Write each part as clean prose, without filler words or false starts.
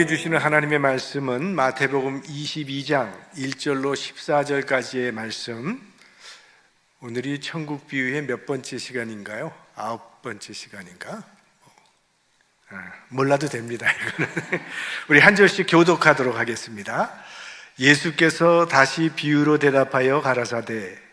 우리에게 주시는 하나님의 말씀은 마태복음 22장 1절로 14절까지의 말씀. 오늘이 천국 비유의 몇 번째 시간인가요? 9번째 시간인가? 몰라도 됩니다. 이거는. 우리 한 절씩 교독하도록 하겠습니다. 예수께서 다시 비유로 대답하여 가라사대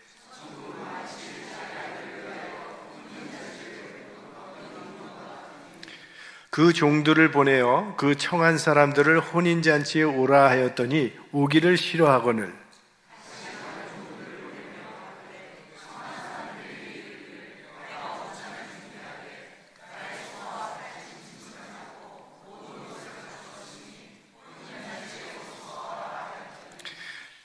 그 종들을 보내어 그 청한 사람들을 혼인잔치에 오라 하였더니 오기를 싫어하거늘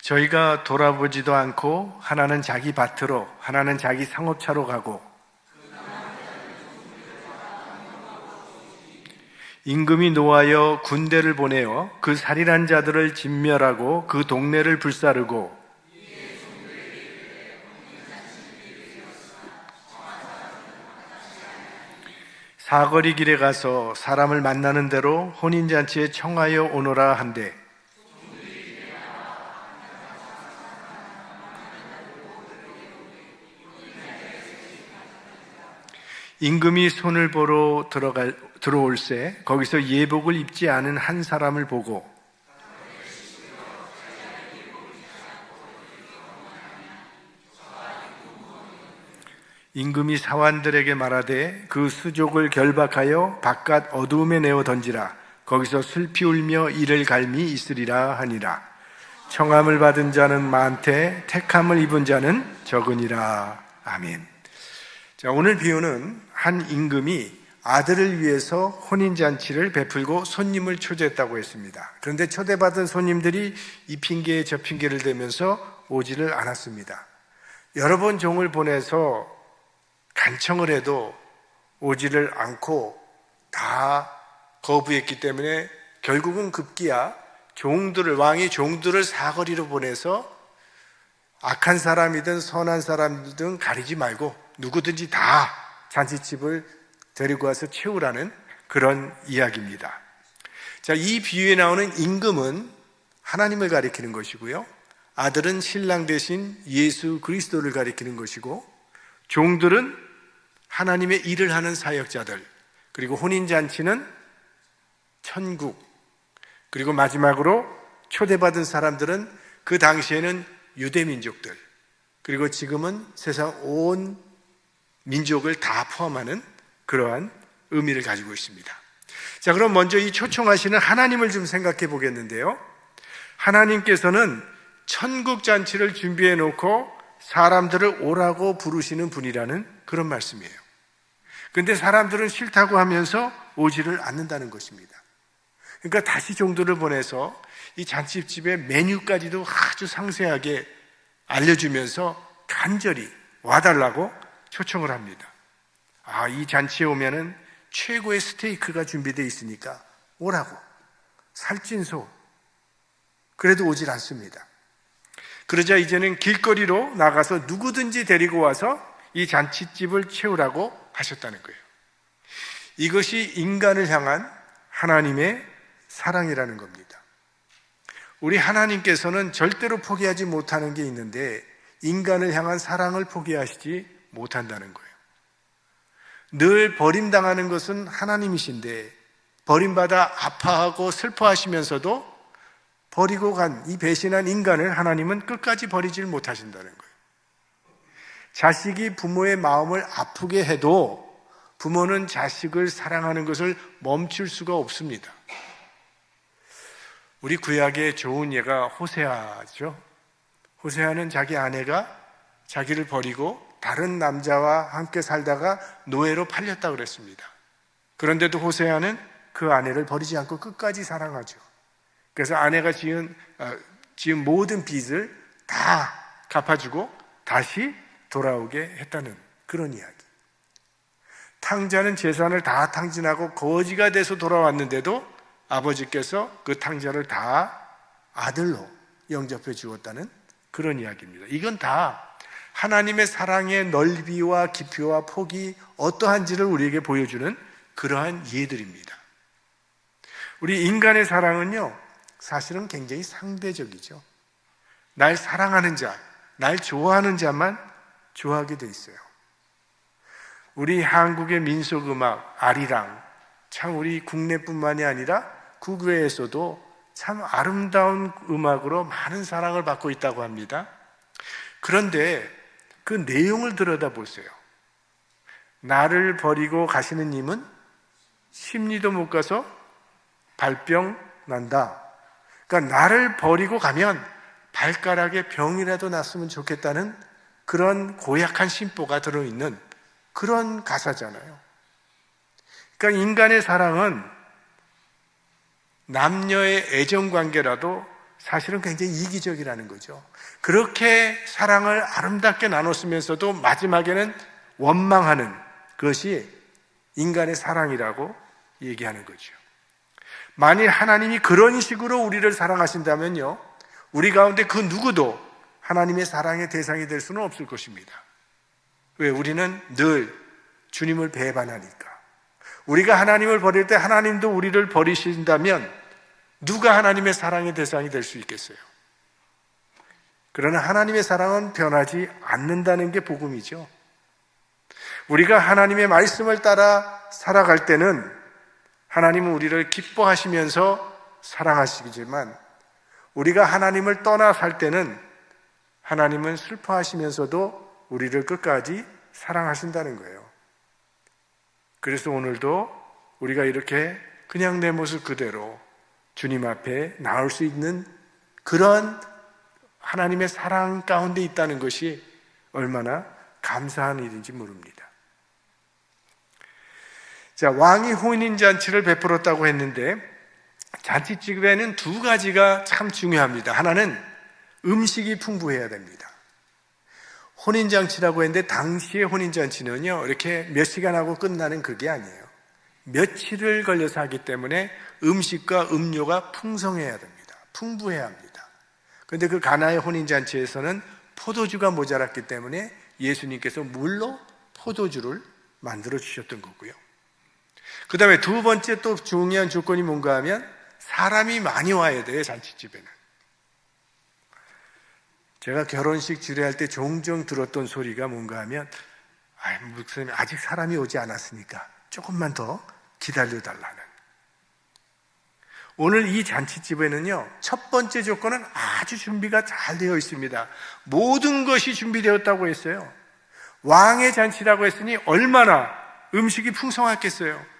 저희가 돌아보지도 않고 하나는 자기 밭으로 하나는 자기 상업차로 가고 임금이 노하여 군대를 보내어 그 살인한 자들을 진멸하고 그 동네를 불사르고 사거리 길에 가서 사람을 만나는 대로 혼인잔치에 청하여 오너라 한대 임금이 손을 보러 들어올새 거기서 예복을 입지 않은 한 사람을 보고 임금이 사환들에게 말하되 그 수족을 결박하여 바깥 어두움에 내어 던지라. 거기서 슬피 울며 이를 갈미 있으리라 하니라. 청함을 받은 자는 많되 택함을 입은 자는 적으니라. 아멘. 자, 오늘 비유는 한 임금이 아들을 위해서 혼인잔치를 베풀고 손님을 초대했다고 했습니다. 그런데 초대받은 손님들이 이 핑계에 저 핑계를 대면서 오지를 않았습니다. 여러 번 종을 보내서 간청을 해도 오지를 않고 다 거부했기 때문에 결국은 급기야 왕이 종들을 사거리로 보내서 악한 사람이든 선한 사람이든 가리지 말고 누구든지 다 잔치집을 데리고 와서 채우라는 그런 이야기입니다. 자, 이 비유에 나오는 임금은 하나님을 가리키는 것이고요. 아들은 신랑 대신 예수 그리스도를 가리키는 것이고, 종들은 하나님의 일을 하는 사역자들, 그리고 혼인잔치는 천국, 그리고 마지막으로 초대받은 사람들은 그 당시에는 유대민족들, 그리고 지금은 세상 온 민족을 다 포함하는 그러한 의미를 가지고 있습니다. 자, 그럼 먼저 이 초청하시는 하나님을 좀 생각해 보겠는데요. 하나님께서는 천국 잔치를 준비해 놓고 사람들을 오라고 부르시는 분이라는 그런 말씀이에요. 그런데 사람들은 싫다고 하면서 오지를 않는다는 것입니다. 그러니까 다시 종들을 보내서 이 잔치집의 메뉴까지도 아주 상세하게 알려주면서 간절히 와달라고 초청을 합니다. 이 잔치에 오면은 최고의 스테이크가 준비되어 있으니까 오라고. 살찐소. 그래도 오질 않습니다. 그러자 이제는 길거리로 나가서 누구든지 데리고 와서 이 잔치집을 채우라고 하셨다는 거예요. 이것이 인간을 향한 하나님의 사랑이라는 겁니다. 우리 하나님께서는 절대로 포기하지 못하는 게 있는데 인간을 향한 사랑을 포기하시지 못한다는 거예요. 늘 버림당하는 것은 하나님이신데 버림받아 아파하고 슬퍼하시면서도 버리고 간 이 배신한 인간을 하나님은 끝까지 버리질 못하신다는 거예요. 자식이 부모의 마음을 아프게 해도 부모는 자식을 사랑하는 것을 멈출 수가 없습니다. 우리 구약의 좋은 예가 호세아죠. 호세아는 자기 아내가 자기를 버리고 다른 남자와 함께 살다가 노예로 팔렸다고 그랬습니다. 그런데도 호세아는 그 아내를 버리지 않고 끝까지 사랑하죠. 그래서 아내가 지은 모든 빚을 다 갚아주고 다시 돌아오게 했다는 그런 이야기. 탕자는 재산을 다 탕진하고 거지가 돼서 돌아왔는데도 아버지께서 그 탕자를 다 아들로 영접해 주었다는 그런 이야기입니다. 이건 다 하나님의 사랑의 넓이와 깊이와 폭이 어떠한지를 우리에게 보여주는 그러한 예들입니다. 우리 인간의 사랑은요, 사실은 굉장히 상대적이죠. 날 사랑하는 자, 날 좋아하는 자만 좋아하게 돼 있어요. 우리 한국의 민속음악 아리랑, 참 우리 국내뿐만이 아니라 국외에서도 참 아름다운 음악으로 많은 사랑을 받고 있다고 합니다. 그런데 그 내용을 들여다보세요. 나를 버리고 가시는 님은 심리도 못 가서 발병 난다. 그러니까 나를 버리고 가면 발가락에 병이라도 났으면 좋겠다는 그런 고약한 심보가 들어있는 그런 가사잖아요. 그러니까 인간의 사랑은 남녀의 애정관계라도 사실은 굉장히 이기적이라는 거죠. 그렇게 사랑을 아름답게 나눴으면서도 마지막에는 원망하는 그것이 인간의 사랑이라고 얘기하는 거죠. 만일 하나님이 그런 식으로 우리를 사랑하신다면요, 우리 가운데 그 누구도 하나님의 사랑의 대상이 될 수는 없을 것입니다. 왜? 우리는 늘 주님을 배반하니까. 우리가 하나님을 버릴 때 하나님도 우리를 버리신다면 누가 하나님의 사랑의 대상이 될 수 있겠어요? 그러나 하나님의 사랑은 변하지 않는다는 게 복음이죠. 우리가 하나님의 말씀을 따라 살아갈 때는 하나님은 우리를 기뻐하시면서 사랑하시지만 우리가 하나님을 떠나 살 때는 하나님은 슬퍼하시면서도 우리를 끝까지 사랑하신다는 거예요. 그래서 오늘도 우리가 이렇게 그냥 내 모습 그대로 주님 앞에 나올 수 있는 그런 하나님의 사랑 가운데 있다는 것이 얼마나 감사한 일인지 모릅니다. 자, 왕이 혼인잔치를 베풀었다고 했는데 잔치집에는 두 가지가 참 중요합니다. 하나는 음식이 풍부해야 됩니다. 혼인잔치라고 했는데 당시의 혼인잔치는요, 이렇게 몇 시간 하고 끝나는 그게 아니에요. 며칠을 걸려서 하기 때문에 음식과 음료가 풍성해야 됩니다. 풍부해야 합니다. 그런데 그 가나의 혼인잔치에서는 포도주가 모자랐기 때문에 예수님께서 물로 포도주를 만들어 주셨던 거고요. 그 다음에 두 번째 또 중요한 조건이 뭔가 하면 사람이 많이 와야 돼요, 잔치집에는. 제가 결혼식 주례할 때 종종 들었던 소리가 뭔가 하면 목사님 아직 사람이 오지 않았으니까 조금만 더 기다려달라는. 오늘 이 잔치집에는요, 첫 번째 조건은 아주 준비가 잘 되어 있습니다. 모든 것이 준비되었다고 했어요. 왕의 잔치라고 했으니 얼마나 음식이 풍성했겠어요.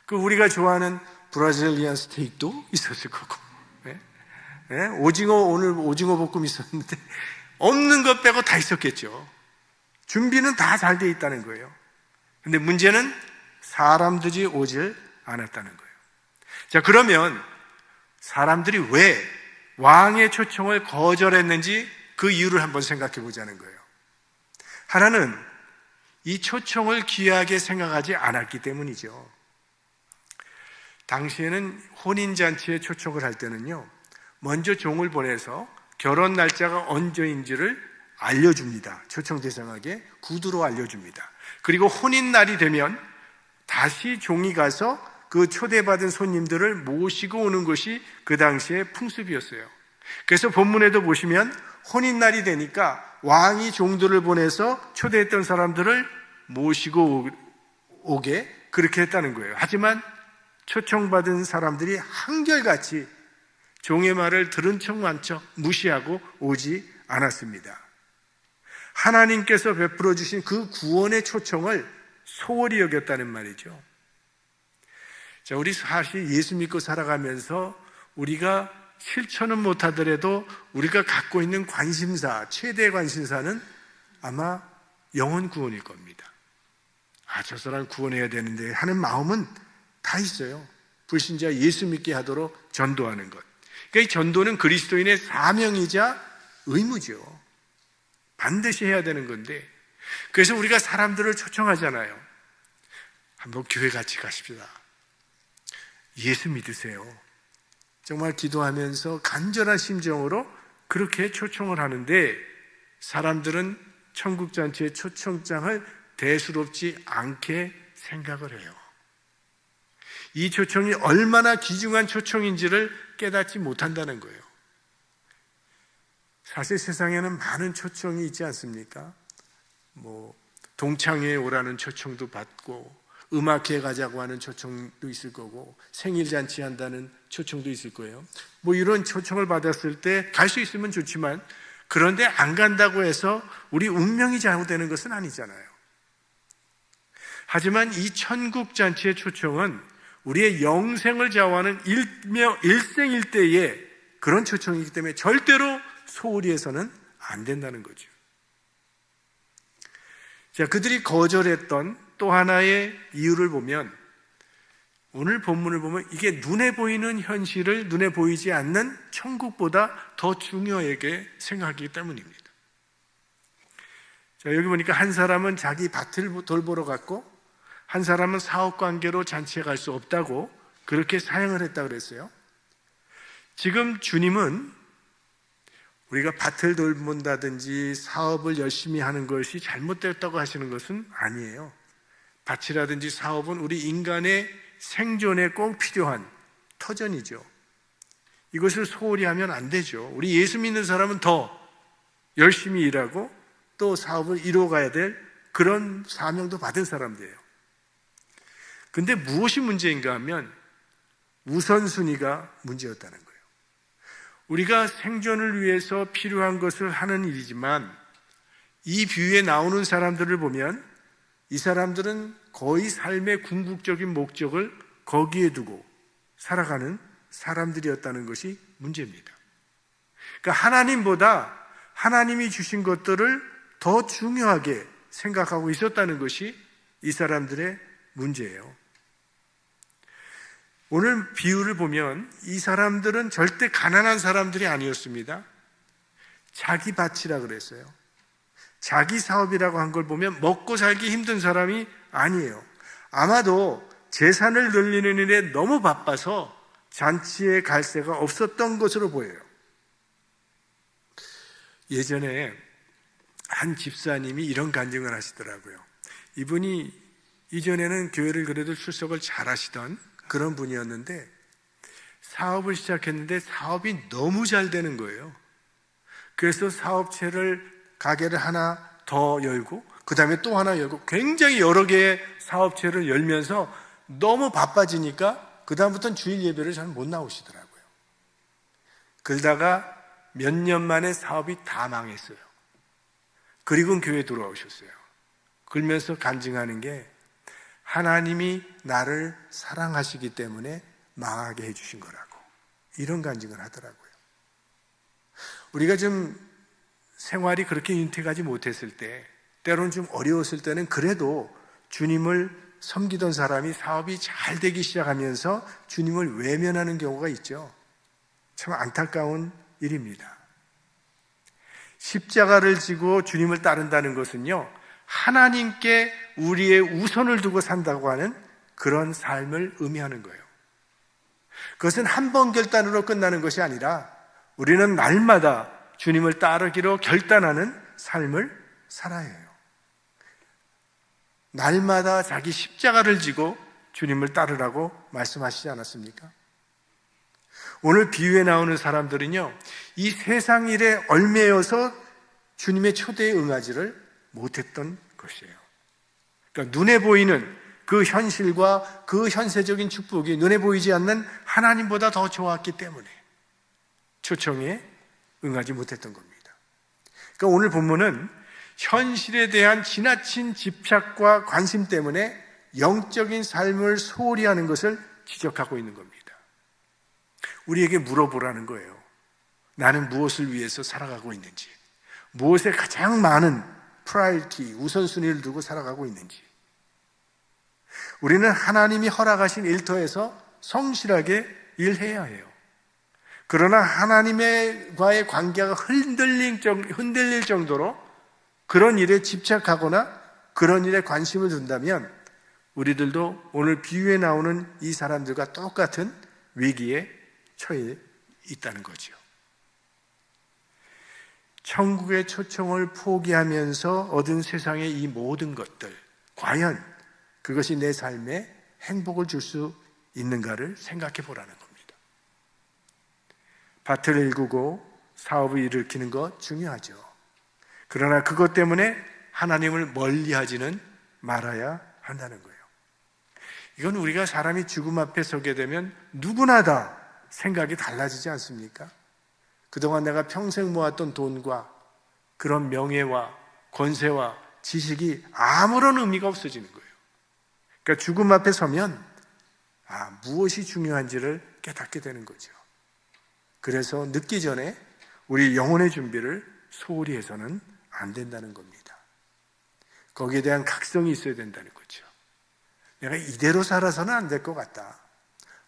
그 우리가 좋아하는 브라질리안 스테이크도 있었을 거고, 네? 오늘 오징어 볶음 있었는데 없는 것 빼고 다 있었겠죠. 준비는 다 잘 되어 있다는 거예요. 근데 문제는 사람들이 오질 않았다는 거예요. 자, 그러면 사람들이 왜 왕의 초청을 거절했는지 그 이유를 한번 생각해 보자는 거예요. 하나는 이 초청을 귀하게 생각하지 않았기 때문이죠. 당시에는 혼인잔치에 초청을 할 때는요, 먼저 종을 보내서 결혼 날짜가 언제인지를 알려줍니다. 초청 대상에게 구두로 알려줍니다. 그리고 혼인날이 되면 다시 종이 가서 그 초대받은 손님들을 모시고 오는 것이 그 당시의 풍습이었어요. 그래서 본문에도 보시면 혼인날이 되니까 왕이 종들을 보내서 초대했던 사람들을 모시고 오게 그렇게 했다는 거예요. 하지만 초청받은 사람들이 한결같이 종의 말을 들은 척만 척 무시하고 오지 않았습니다. 하나님께서 베풀어 주신 그 구원의 초청을 소홀히 여겼다는 말이죠. 자, 우리 사실 예수 믿고 살아가면서 우리가 실천은 못하더라도 우리가 갖고 있는 관심사, 최대 관심사는 아마 영혼 구원일 겁니다. 저 사람 구원해야 되는데 하는 마음은 다 있어요. 불신자 예수 믿게 하도록 전도하는 것. 그러니까 이 전도는 그리스도인의 사명이자 의무죠. 반드시 해야 되는 건데, 그래서 우리가 사람들을 초청하잖아요. 한번 교회 같이 가십시다. 예수 믿으세요. 정말 기도하면서 간절한 심정으로 그렇게 초청을 하는데, 사람들은 천국잔치의 초청장을 대수롭지 않게 생각을 해요. 이 초청이 얼마나 귀중한 초청인지를 깨닫지 못한다는 거예요. 사실 세상에는 많은 초청이 있지 않습니까? 동창회에 오라는 초청도 받고, 음악회 가자고 하는 초청도 있을 거고, 생일잔치 한다는 초청도 있을 거예요. 이런 초청을 받았을 때 갈 수 있으면 좋지만, 그런데 안 간다고 해서 우리 운명이 잘못되는 것은 아니잖아요. 하지만 이 천국잔치의 초청은 우리의 영생을 좌우하는 일생일대의 그런 초청이기 때문에 절대로 소홀히 해서는 안 된다는 거죠. 자, 그들이 거절했던 또 하나의 이유를 보면, 오늘 본문을 보면 이게 눈에 보이는 현실을 눈에 보이지 않는 천국보다 더 중요하게 생각하기 때문입니다. 자, 여기 보니까 한 사람은 자기 밭을 돌보러 갔고, 한 사람은 사업 관계로 잔치에 갈 수 없다고 그렇게 사양을 했다 그랬어요. 지금 주님은 우리가 밭을 돌본다든지 사업을 열심히 하는 것이 잘못됐다고 하시는 것은 아니에요. 밭이라든지 사업은 우리 인간의 생존에 꼭 필요한 터전이죠. 이것을 소홀히 하면 안 되죠. 우리 예수 믿는 사람은 더 열심히 일하고 또 사업을 이루어가야 될 그런 사명도 받은 사람들이에요. 근데 무엇이 문제인가 하면 우선순위가 문제였다는 거예요. 우리가 생존을 위해서 필요한 것을 하는 일이지만, 이 비유에 나오는 사람들을 보면 이 사람들은 거의 삶의 궁극적인 목적을 거기에 두고 살아가는 사람들이었다는 것이 문제입니다. 그러니까 하나님보다 하나님이 주신 것들을 더 중요하게 생각하고 있었다는 것이 이 사람들의 문제예요. 오늘 비유를 보면 이 사람들은 절대 가난한 사람들이 아니었습니다. 자기 밭이라 그랬어요. 자기 사업이라고 한 걸 보면 먹고 살기 힘든 사람이 아니에요. 아마도 재산을 늘리는 일에 너무 바빠서 잔치에 갈 새가 없었던 것으로 보여요. 예전에 한 집사님이 이런 간증을 하시더라고요. 이분이 이전에는 교회를 그래도 출석을 잘 하시던 그런 분이었는데, 사업을 시작했는데 사업이 너무 잘 되는 거예요. 그래서 가게를 하나 더 열고, 그 다음에 또 하나 열고, 굉장히 여러 개의 사업체를 열면서 너무 바빠지니까 그 다음부터는 주일 예배를 잘 못 나오시더라고요. 그러다가 몇 년 만에 사업이 다 망했어요. 그리고 교회에 돌아오셨어요. 그러면서 간증하는 게, 하나님이 나를 사랑하시기 때문에 망하게 해주신 거라고, 이런 간증을 하더라고요. 우리가 좀 생활이 그렇게 윤택하지 못했을 때, 때로는 좀 어려웠을 때는 그래도 주님을 섬기던 사람이 사업이 잘 되기 시작하면서 주님을 외면하는 경우가 있죠. 참 안타까운 일입니다. 십자가를 지고 주님을 따른다는 것은요, 하나님께 우리의 우선을 두고 산다고 하는 그런 삶을 의미하는 거예요. 그것은 한 번 결단으로 끝나는 것이 아니라 우리는 날마다 주님을 따르기로 결단하는 삶을 살아야 해요. 날마다 자기 십자가를 지고 주님을 따르라고 말씀하시지 않았습니까? 오늘 비유에 나오는 사람들은요, 이 세상 일에 얽매여서 주님의 초대에 응하지를 못했던 것이에요. 그러니까 눈에 보이는 그 현실과 그 현세적인 축복이 눈에 보이지 않는 하나님보다 더 좋았기 때문에 초청에 응하지 못했던 겁니다. 그러니까 오늘 본문은 현실에 대한 지나친 집착과 관심 때문에 영적인 삶을 소홀히 하는 것을 지적하고 있는 겁니다. 우리에게 물어보라는 거예요. 나는 무엇을 위해서 살아가고 있는지, 무엇에 가장 많은 프라이어리티, 우선순위를 두고 살아가고 있는지. 우리는 하나님이 허락하신 일터에서 성실하게 일해야 해요. 그러나 하나님과의 관계가 흔들릴 정도로 그런 일에 집착하거나 그런 일에 관심을 둔다면 우리들도 오늘 비유에 나오는 이 사람들과 똑같은 위기에 처해 있다는 거죠. 천국의 초청을 포기하면서 얻은 세상의 이 모든 것들, 과연 그것이 내 삶에 행복을 줄 수 있는가를 생각해 보라는 겁니다. 밭을 일구고 사업을 일으키는 것 중요하죠. 그러나 그것 때문에 하나님을 멀리하지는 말아야 한다는 거예요. 이건 우리가 사람이 죽음 앞에 서게 되면 누구나 다 생각이 달라지지 않습니까? 그동안 내가 평생 모았던 돈과 그런 명예와 권세와 지식이 아무런 의미가 없어지는 거예요. 그러니까 죽음 앞에 서면 무엇이 중요한지를 깨닫게 되는 거죠. 그래서 늦기 전에 우리 영혼의 준비를 소홀히 해서는 안 된다는 겁니다. 거기에 대한 각성이 있어야 된다는 거죠. 내가 이대로 살아서는 안 될 것 같다.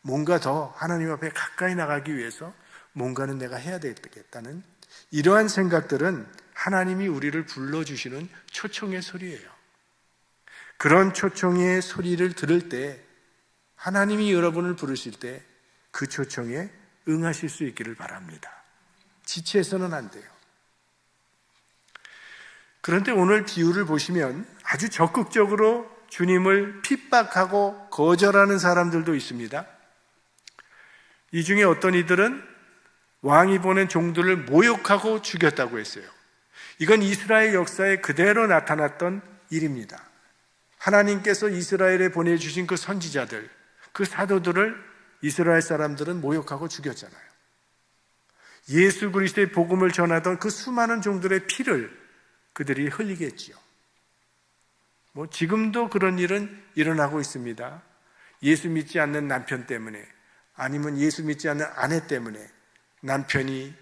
뭔가 더 하나님 앞에 가까이 나가기 위해서 뭔가는 내가 해야 되겠다는 이러한 생각들은 하나님이 우리를 불러주시는 초청의 소리예요. 그런 초청의 소리를 들을 때 하나님이 여러분을 부르실 때 그 초청에 응하실 수 있기를 바랍니다. 지체해서는 안 돼요. 그런데 오늘 비유를 보시면 아주 적극적으로 주님을 핍박하고 거절하는 사람들도 있습니다. 이 중에 어떤 이들은 왕이 보낸 종들을 모욕하고 죽였다고 했어요. 이건 이스라엘 역사에 그대로 나타났던 일입니다. 하나님께서 이스라엘에 보내주신 그 선지자들, 그 사도들을 이스라엘 사람들은 모욕하고 죽였잖아요. 예수 그리스도의 복음을 전하던 그 수많은 종들의 피를 그들이 흘리게 했지요. 지금도 그런 일은 일어나고 있습니다. 예수 믿지 않는 남편 때문에, 아니면 예수 믿지 않는 아내 때문에 남편이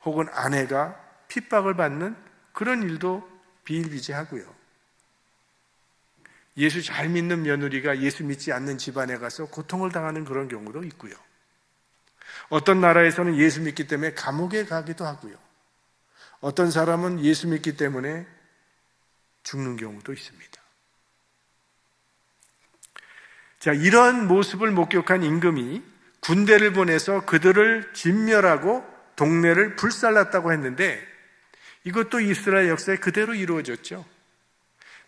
혹은 아내가 핍박을 받는 그런 일도 비일비재하고요. 예수 잘 믿는 며느리가 예수 믿지 않는 집안에 가서 고통을 당하는 그런 경우도 있고요. 어떤 나라에서는 예수 믿기 때문에 감옥에 가기도 하고요. 어떤 사람은 예수 믿기 때문에 죽는 경우도 있습니다. 자, 이런 모습을 목격한 임금이 군대를 보내서 그들을 진멸하고 동네를 불살랐다고 했는데 이것도 이스라엘 역사에 그대로 이루어졌죠.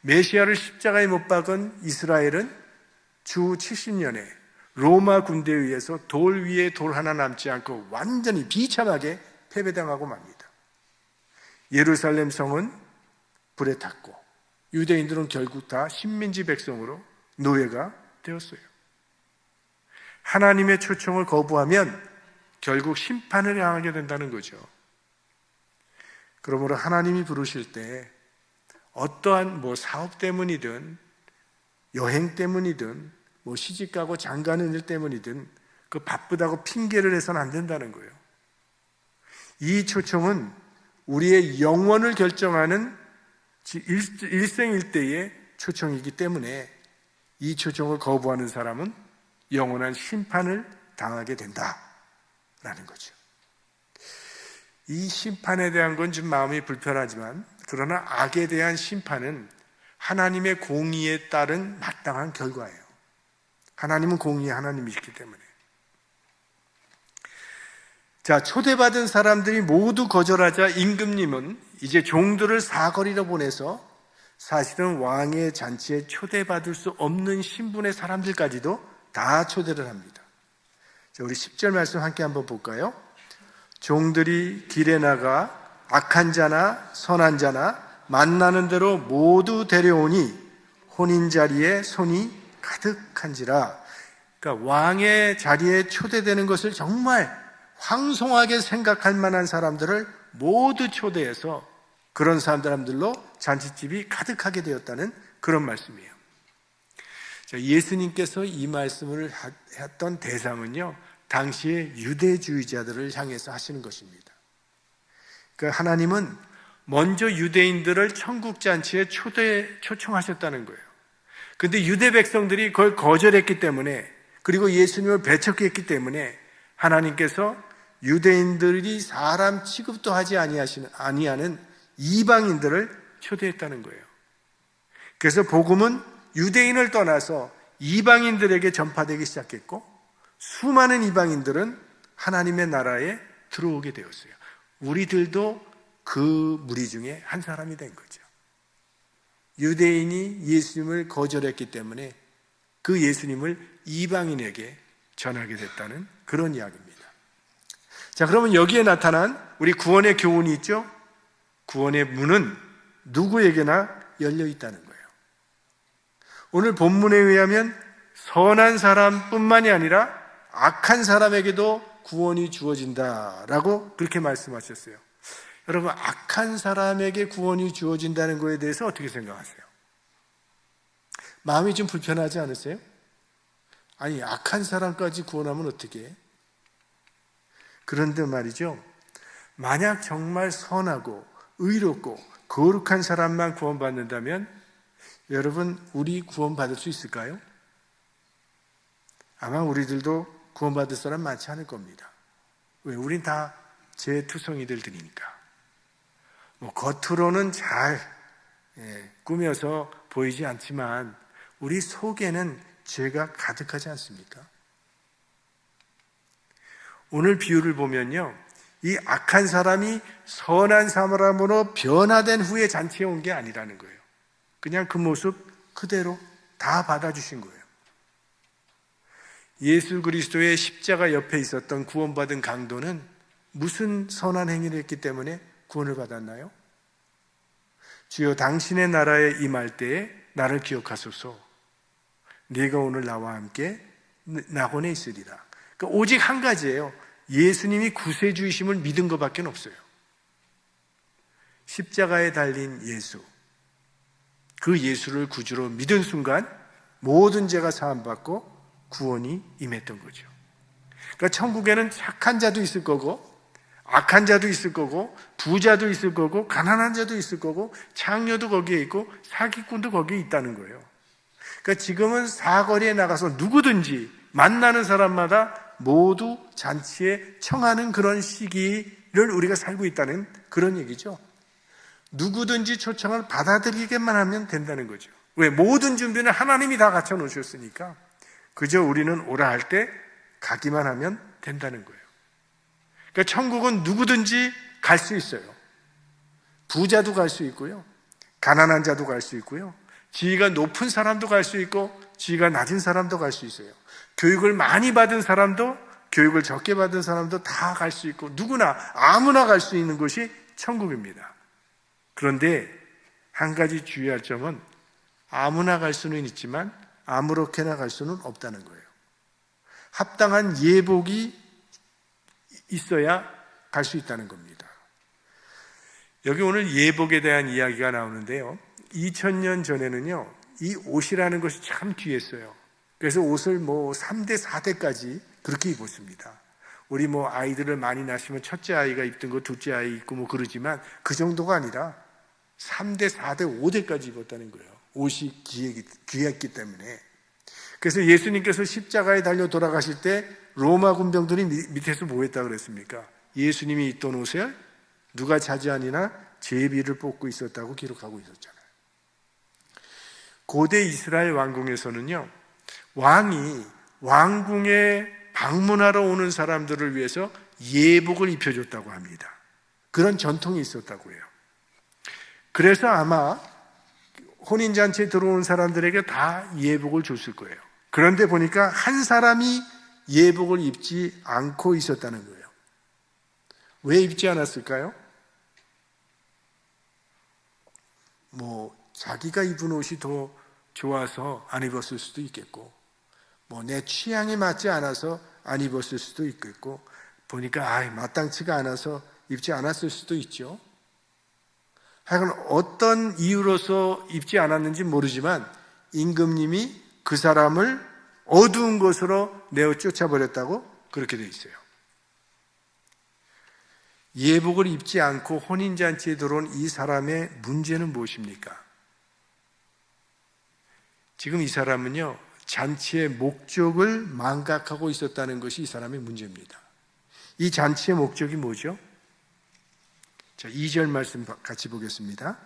메시아를 십자가에 못 박은 이스라엘은 주 70년에 로마 군대에 의해서 돌 위에 돌 하나 남지 않고 완전히 비참하게 패배당하고 맙니다. 예루살렘 성은 불에 탔고 유대인들은 결국 다 식민지 백성으로 노예가 되었어요. 하나님의 초청을 거부하면 결국 심판을 향하게 된다는 거죠. 그러므로 하나님이 부르실 때 어떠한 사업 때문이든 여행 때문이든 시집가고 장가는 일 때문이든 그 바쁘다고 핑계를 해서는 안 된다는 거예요. 이 초청은 우리의 영원을 결정하는 일생일대의 초청이기 때문에 이 초청을 거부하는 사람은 영원한 심판을 당하게 된다라는 거죠. 이 심판에 대한 건 좀 마음이 불편하지만 그러나 악에 대한 심판은 하나님의 공의에 따른 마땅한 결과예요. 하나님은 공의의 하나님이시기 때문에. 자, 초대받은 사람들이 모두 거절하자 임금님은 이제 종들을 사거리로 보내서 사실은 왕의 잔치에 초대받을 수 없는 신분의 사람들까지도 다 초대를 합니다. 자, 우리 10절 말씀 함께 한번 볼까요? 종들이 길에 나가 악한 자나 선한 자나 만나는 대로 모두 데려오니 혼인 자리에 손이 가득한지라. 그러니까 왕의 자리에 초대되는 것을 정말 황송하게 생각할 만한 사람들을 모두 초대해서 그런 사람들로 잔치집이 가득하게 되었다는 그런 말씀이에요. 자, 예수님께서 이 말씀을 했던 대상은요, 당시의 유대주의자들을 향해서 하시는 것입니다. 그러니까 하나님은 먼저 유대인들을 천국 잔치에 초청하셨다는 거예요. 그런데 유대 백성들이 그걸 거절했기 때문에, 그리고 예수님을 배척했기 때문에 하나님께서 유대인들이 사람 취급도 하지 아니하는 이방인들을 초대했다는 거예요. 그래서 복음은 유대인을 떠나서 이방인들에게 전파되기 시작했고 수많은 이방인들은 하나님의 나라에 들어오게 되었어요. 우리들도 그 무리 중에 한 사람이 된 거죠. 유대인이 예수님을 거절했기 때문에 그 예수님을 이방인에게 전하게 됐다는 그런 이야기입니다. 자, 그러면 여기에 나타난 우리 구원의 교훈이 있죠? 구원의 문은 누구에게나 열려 있다는 거예요. 오늘 본문에 의하면 선한 사람뿐만이 아니라 악한 사람에게도 구원이 주어진다라고 그렇게 말씀하셨어요. 여러분, 악한 사람에게 구원이 주어진다는 것에 대해서 어떻게 생각하세요? 마음이 좀 불편하지 않으세요? 아니, 악한 사람까지 구원하면 어떻게 해? 그런데 말이죠, 만약 정말 선하고 의롭고 거룩한 사람만 구원받는다면 여러분, 우리 구원받을 수 있을까요? 아마 우리들도 구원받을 사람 많지 않을 겁니다. 왜? 우린 다 죄투성이들이니까. 겉으로는 잘 꾸며서 보이지 않지만 우리 속에는 죄가 가득하지 않습니까? 오늘 비유를 보면요, 이 악한 사람이 선한 사람으로 변화된 후에 잔치에 온 게 아니라는 거예요. 그냥 그 모습 그대로 다 받아주신 거예요. 예수 그리스도의 십자가 옆에 있었던 구원받은 강도는 무슨 선한 행위를 했기 때문에 구원을 받았나요? 주여, 당신의 나라에 임할 때에 나를 기억하소서. 네가 오늘 나와 함께 낙원에 있으리라. 그러니까 오직 한 가지예요. 예수님이 구세주이심을 믿은 것밖에 없어요. 십자가에 달린 예수, 그 예수를 구주로 믿은 순간 모든 죄가 사함받고 구원이 임했던 거죠. 그러니까 천국에는 착한 자도 있을 거고 악한 자도 있을 거고 부자도 있을 거고 가난한 자도 있을 거고 창녀도 거기에 있고 사기꾼도 거기에 있다는 거예요. 그러니까 지금은 사거리에 나가서 누구든지 만나는 사람마다 모두 잔치에 청하는 그런 시기를 우리가 살고 있다는 그런 얘기죠. 누구든지 초청을 받아들이게만 하면 된다는 거죠. 왜? 모든 준비는 하나님이 다 갖춰 놓으셨으니까 그저 우리는 오라 할 때 가기만 하면 된다는 거예요. 그러니까 천국은 누구든지 갈 수 있어요. 부자도 갈 수 있고요, 가난한 자도 갈 수 있고요, 지위가 높은 사람도 갈 수 있고 지위가 낮은 사람도 갈 수 있어요. 교육을 많이 받은 사람도 교육을 적게 받은 사람도 다 갈 수 있고 누구나 아무나 갈 수 있는 곳이 천국입니다. 그런데 한 가지 주의할 점은 아무나 갈 수는 있지만 아무렇게나 갈 수는 없다는 거예요. 합당한 예복이 있어야 갈 수 있다는 겁니다. 여기 오늘 예복에 대한 이야기가 나오는데요, 2000년 전에는요 이 옷이라는 것이 참 귀했어요. 그래서 옷을 3대 4대까지 그렇게 입었습니다. 우리 아이들을 많이 낳으시면 첫째 아이가 입던 거 둘째 아이 입고 그러지만 그 정도가 아니라 3대 4대 5대까지 입었다는 거예요. 옷이 귀했기 때문에. 그래서 예수님께서 십자가에 달려 돌아가실 때 로마 군병들이 밑에서 뭐 했다고 그랬습니까? 예수님이 입던 옷을 누가 차지하니나 제비를 뽑고 있었다고 기록하고 있었잖아요. 고대 이스라엘 왕궁에서는요, 왕이 왕궁에 방문하러 오는 사람들을 위해서 예복을 입혀줬다고 합니다. 그런 전통이 있었다고 해요. 그래서 아마 혼인잔치에 들어온 사람들에게 다 예복을 줬을 거예요. 그런데 보니까 한 사람이 예복을 입지 않고 있었다는 거예요. 왜 입지 않았을까요? 자기가 입은 옷이 더 좋아서 안 입었을 수도 있겠고, 내 취향에 맞지 않아서 안 입었을 수도 있겠고, 보니까 마땅치가 않아서 입지 않았을 수도 있죠. 하여간 어떤 이유로서 입지 않았는지 모르지만 임금님이 그 사람을 어두운 곳으로 내어 쫓아버렸다고 그렇게 돼 있어요. 예복을 입지 않고 혼인잔치에 들어온 이 사람의 문제는 무엇입니까? 지금 이 사람은요, 잔치의 목적을 망각하고 있었다는 것이 이 사람의 문제입니다. 이 잔치의 목적이 뭐죠? 자, 2절 말씀 같이 보겠습니다.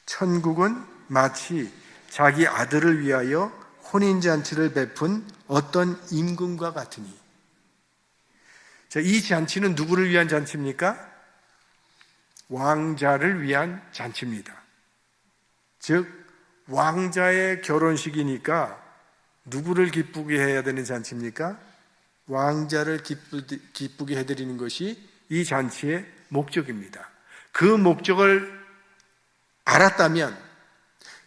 천국은 마치 자기 아들을 위하여 혼인잔치를 베푼 어떤 임금과 같으니. 자, 이 잔치는 누구를 위한 잔치입니까? 왕자를 위한 잔치입니다. 즉 왕자의 결혼식이니까 누구를 기쁘게 해야 되는 잔치입니까? 왕자를 기쁘게 해드리는 것이 이 잔치의 목적입니다. 그 목적을 알았다면,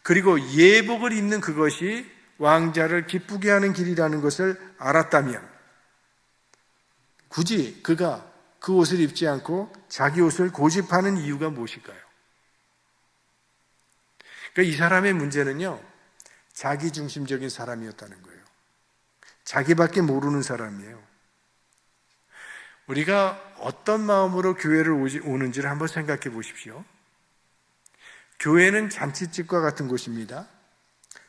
그리고 예복을 입는 그것이 왕자를 기쁘게 하는 길이라는 것을 알았다면, 굳이 그가 그 옷을 입지 않고 자기 옷을 고집하는 이유가 무엇일까요? 그러니까 이 사람의 문제는요, 자기중심적인 사람이었다는 거예요. 자기밖에 모르는 사람이에요. 우리가 어떤 마음으로 교회를 오는지를 한번 생각해 보십시오. 교회는 잔치집과 같은 곳입니다.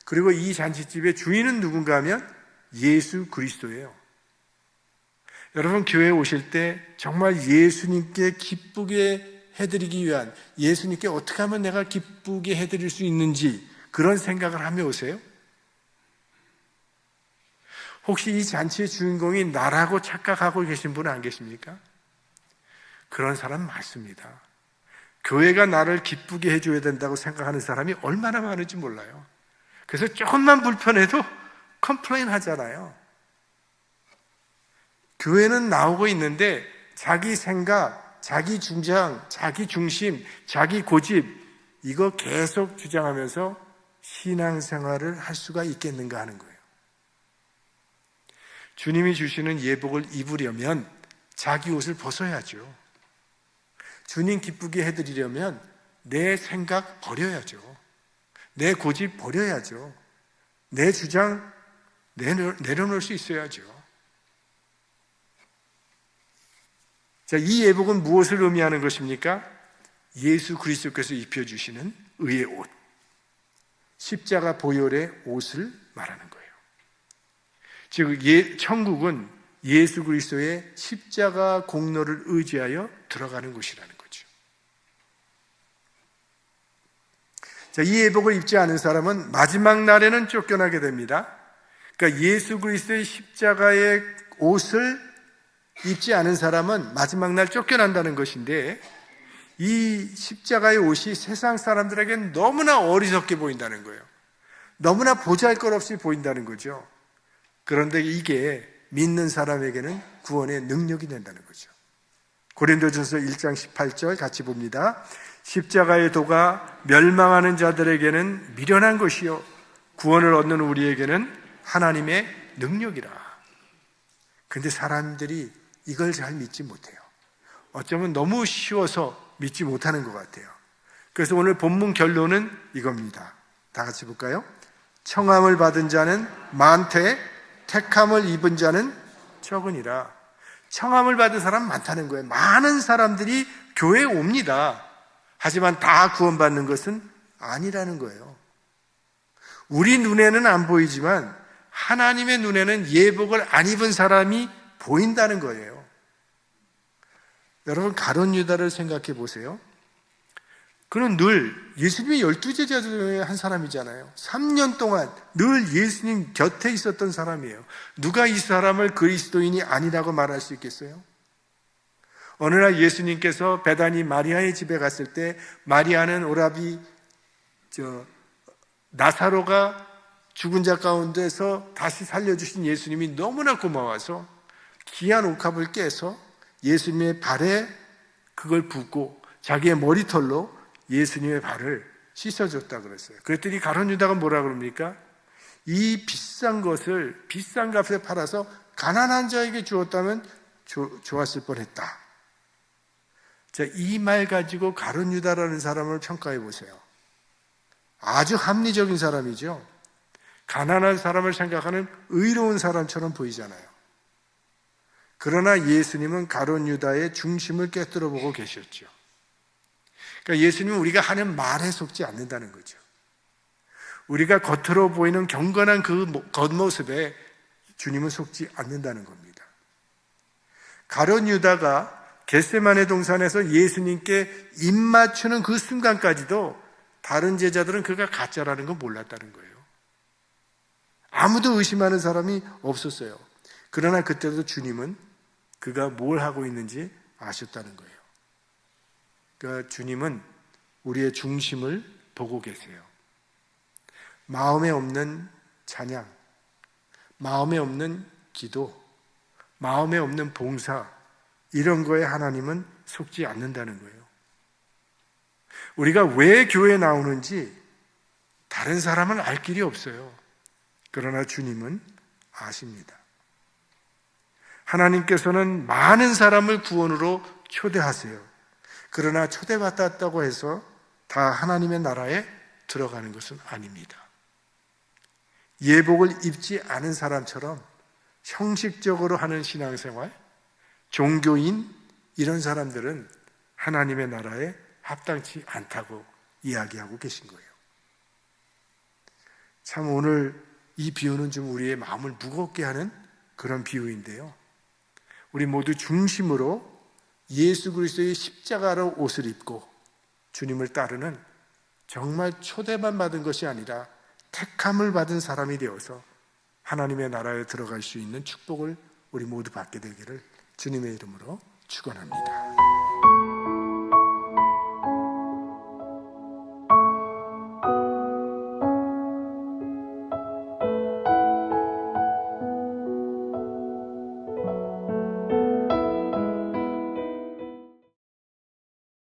그리고 이 잔치집의 주인은 누군가 하면 예수 그리스도예요. 여러분, 교회에 오실 때 정말 예수님께 기쁘게 해드리기 위한, 예수님께 어떻게 하면 내가 기쁘게 해드릴 수 있는지 그런 생각을 하며 오세요? 혹시 이 잔치의 주인공이 나라고 착각하고 계신 분은 안 계십니까? 그런 사람 많습니다. 교회가 나를 기쁘게 해줘야 된다고 생각하는 사람이 얼마나 많은지 몰라요. 그래서 조금만 불편해도 컴플레인 하잖아요. 교회는 나오고 있는데 자기 생각, 자기 주장, 자기 중심, 자기 고집, 이거 계속 주장하면서 신앙생활을 할 수가 있겠는가 하는 거예요. 주님이 주시는 예복을 입으려면 자기 옷을 벗어야죠. 주님 기쁘게 해드리려면 내 생각 버려야죠. 내 고집 버려야죠. 내 주장 내려놓을 수 있어야죠. 자, 이 예복은 무엇을 의미하는 것입니까? 예수 그리스도께서 입혀주시는 의의 옷, 십자가 보혈의 옷을 말하는 거예요. 즉, 천국은 예수 그리스도의 십자가 공로를 의지하여 들어가는 곳이라는 거죠. 자, 이 예복을 입지 않은 사람은 마지막 날에는 쫓겨나게 됩니다. 그러니까 예수 그리스도의 십자가의 옷을 입지 않은 사람은 마지막 날 쫓겨난다는 것인데, 이 십자가의 옷이 세상 사람들에게는 너무나 어리석게 보인다는 거예요. 너무나 보잘것없이 보인다는 거죠. 그런데 이게 믿는 사람에게는 구원의 능력이 된다는 거죠. 고린도전서 1장 18절 같이 봅니다. 십자가의 도가 멸망하는 자들에게는 미련한 것이요 구원을 얻는 우리에게는 하나님의 능력이라. 그런데 사람들이 이걸 잘 믿지 못해요. 어쩌면 너무 쉬워서 믿지 못하는 것 같아요. 그래서 오늘 본문 결론은 이겁니다. 다 같이 볼까요? 청함을 받은 자는 많되 택함을 입은 자는 적으니라. 청함을 받은 사람 많다는 거예요. 많은 사람들이 교회에 옵니다. 하지만 다 구원받는 것은 아니라는 거예요. 우리 눈에는 안 보이지만 하나님의 눈에는 예복을 안 입은 사람이 보인다는 거예요. 여러분, 가룟 유다를 생각해 보세요. 그는 늘 예수님의 12제자 중에 한 사람이잖아요. 3년 동안 늘 예수님 곁에 있었던 사람이에요. 누가 이 사람을 그리스도인이 아니라고 말할 수 있겠어요? 어느 날 예수님께서 베다니 마리아의 집에 갔을 때, 마리아는 오라비 나사로가 죽은 자 가운데서 다시 살려주신 예수님이 너무나 고마워서 귀한 옥합을 깨서 예수님의 발에 그걸 붓고 자기의 머리털로 예수님의 발을 씻어줬다 그랬어요. 그랬더니 가룟 유다가 뭐라 그럽니까? 이 비싼 것을 비싼 값에 팔아서 가난한 자에게 주었다면 좋았을 뻔했다. 자, 이 말 가지고 가룟 유다라는 사람을 평가해 보세요. 아주 합리적인 사람이죠. 가난한 사람을 생각하는 의로운 사람처럼 보이잖아요. 그러나 예수님은 가룟 유다의 중심을 꿰뚫어 보고 계셨죠. 그러니까 예수님은 우리가 하는 말에 속지 않는다는 거죠. 우리가 겉으로 보이는 경건한 그 겉모습에 주님은 속지 않는다는 겁니다. 가룟 유다가 겟세마네 동산에서 예수님께 입 맞추는 그 순간까지도 다른 제자들은 그가 가짜라는 걸 몰랐다는 거예요. 아무도 의심하는 사람이 없었어요. 그러나 그때도 주님은 그가 뭘 하고 있는지 아셨다는 거예요. 그러니까 주님은 우리의 중심을 보고 계세요. 마음에 없는 찬양, 마음에 없는 기도, 마음에 없는 봉사, 이런 거에 하나님은 속지 않는다는 거예요. 우리가 왜 교회에 나오는지 다른 사람은 알 길이 없어요. 그러나 주님은 아십니다. 하나님께서는 많은 사람을 구원으로 초대하세요. 그러나 초대받았다고 해서 다 하나님의 나라에 들어가는 것은 아닙니다. 예복을 입지 않은 사람처럼 형식적으로 하는 신앙생활, 종교인, 이런 사람들은 하나님의 나라에 합당치 않다고 이야기하고 계신 거예요. 참 오늘 이 비유는 좀 우리의 마음을 무겁게 하는 그런 비유인데요. 우리 모두 중심으로 예수 그리스도의 십자가로 옷을 입고 주님을 따르는 정말 초대만 받은 것이 아니라 택함을 받은 사람이 되어서 하나님의 나라에 들어갈 수 있는 축복을 우리 모두 받게 되기를 주님의 이름으로 축원합니다.